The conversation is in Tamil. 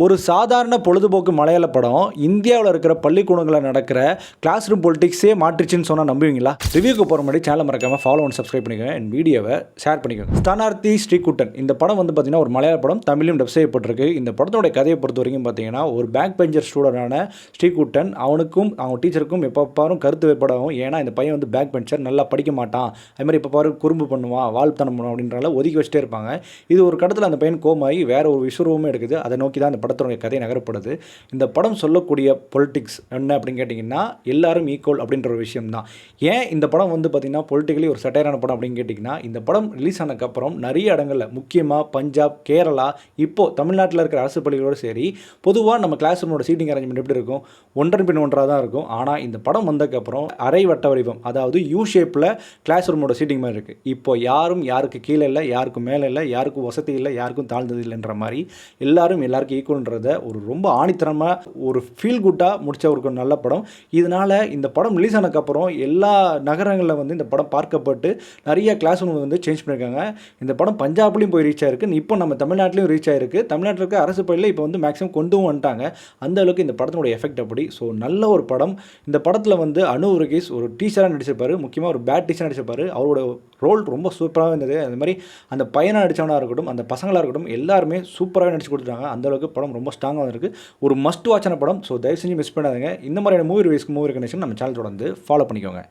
ஒரு சாதாரண பொழுதுபோக்கு மலையாள படம் இந்தியாவில் இருக்கிற பள்ளிக்கூடங்களில் நடக்கிற கிளாஸ் ரூம் பொலிட்டிக்ஸே மாற்றிச்சுன்னு சொன்னால் நம்புவீங்களா? ரிவ்யூக்கு போகிற முன்னாடி சேனல் மறக்காமல் ஃபாலோ அண்ட் சப்ஸ்கிரைப் பண்ணிக்கோங்க. என் வீடியோவை ஷேர் பண்ணிக்கோங்க. ஸ்தானார்த்தி ஸ்ரீகுட்டன் இந்த படம் பார்த்தீங்கன்னா ஒரு மலையாள படம், தமிழிலும் டப் செய்யப்பட்டிருக்கு. இந்த படத்தோட கதையை பொறுத்த வரைக்கும் பார்த்தீங்கன்னா ஒரு பேக் பெஞ்சர் ஸ்டூடெண்டான ஸ்ரீகுட்டன் அவனுக்கும் அவங்க டீச்சருக்கும் எப்போ பாரும் கருத்து வேறுபாடாகும். ஏன்னா இந்த பையன் பேக் பெஞ்சர் நல்லா படிக்க மாட்டான், அது மாதிரி இப்போ பாரு குறும்பு பண்ணுவான், வாழ்த்தனம் பண்ணுவான் அப்படின்றனால ஒதுக்கி வச்சுட்டே இருப்பாங்க. இது ஒரு கடத்தில் அந்த பையன் கோமாயி வேற ஒரு விஸ்வரூபமே எடுக்குது. அதை நோக்கி தான் இந்த படத்தோட கதை நகரப்படுது. இந்த படம் சொல்லக்கூடிய பொலிட்டிக்ஸ் என்ன அப்படின்னு கேட்டிங்கன்னா எல்லாரும் ஈக்குவல் அப்படின்ற ஒரு விஷயம் தான். ஏன் இந்த படம் பார்த்திங்கன்னா பொலிட்டிக்கலி ஒரு சட்டையரான படம் அப்படின்னு கேட்டிங்கன்னா, இந்த படம் ரிலீஸ் ஆனதுக்கப்புறம் நிறைய இடங்களில் முக்கியமாக பஞ்சாப், கேரளா, இப்போது தமிழ்நாட்டில் இருக்கிற அரசு பள்ளிகளோடு சரி பொதுவாக நம்ம கிளாஸ் ரூமோட சீட்டிங் அரேஞ்ச்மெண்ட் எப்படி இருக்கும், ஒன்றன் பின் ஒன்றாக தான் இருக்கும். ஆனால் இந்த படம் வந்ததுக்கப்புறம் அரை வட்ட வடிவம், அதாவது யூ ஷேப்பில் கிளாஸ் ரூமோட சீட்டிங் மாதிரி இருக்குது. இப்போ யாரும் யாருக்கு கீழே இல்லை, யாருக்கும் மேலே இல்லை, யாருக்கும் வசதி இல்லை, யாருக்கும் தாழ்ந்தது இல்லைன்ற மாதிரி எல்லாருக்கும் ஈக்குவல்ன்றத ஒரு ரொம்ப ஆணித்தரமாக ஒரு ஃபீல் குட்டாக முடித்த ஒரு நல்ல படம். இதனால் இந்த படம் ரிலீஸ் ஆனதுக்கப்புறம் எல்லா நகரங்களில் இந்த படம் பார்க்கப்பட்டு நிறைய கிளாஸ் ரூம் சேஞ்ச் பண்ணியிருக்காங்க. இந்த படம் பஞ்சாப்லேயும் போய் ரீச் ஆயிருக்கு, இப்போ நம்ம தமிழ்நாட்டிலையும் ரீச் ஆயிருக்கு. தமிழ்நாட்டில் இருக்க அரசு பள்ளியில் இப்போ மேக்ஸிமம் கொண்டு வந்துட்டாங்க. அந்த அளவுக்கு இந்த படத்தினுடைய எஃபெக்ட் அப்படி. ஸோ நல்ல ஒரு படம். இந்த படத்தில் அனு வர்கீஸ் ஒரு டீச்சராக நடிச்சிருப்பார், முக்கியமாக ஒரு பேட் டீச்சராக நடிச்சிருப்பார். அவரோட ரோல் ரொம்ப சூப்பராக இருந்தது. அந்த மாதிரி அந்த பையனாக நடித்தவனாக இருக்கட்டும், அந்த பசங்களாக இருக்கட்டும், எல்லாருமே சூப்பராக நடிச்சு கொடுத்துட்டாங்க. அந்தளவுக்கு படம் ரொம்ப ஸ்ட்ராங்காக இருக்குது. ஒரு மஸ்ட் வாட்சான படம். ஸோ தயவு செஞ்சு மிஸ் பண்ணாதீங்க. இந்த மாதிரியான மூவி ரிவ்யூஸ்க்கு மூவி ரெகக்னேஷன் நம்ம சேனல் தொடர்ந்து ஃபாலோ பண்ணிக்கோங்க.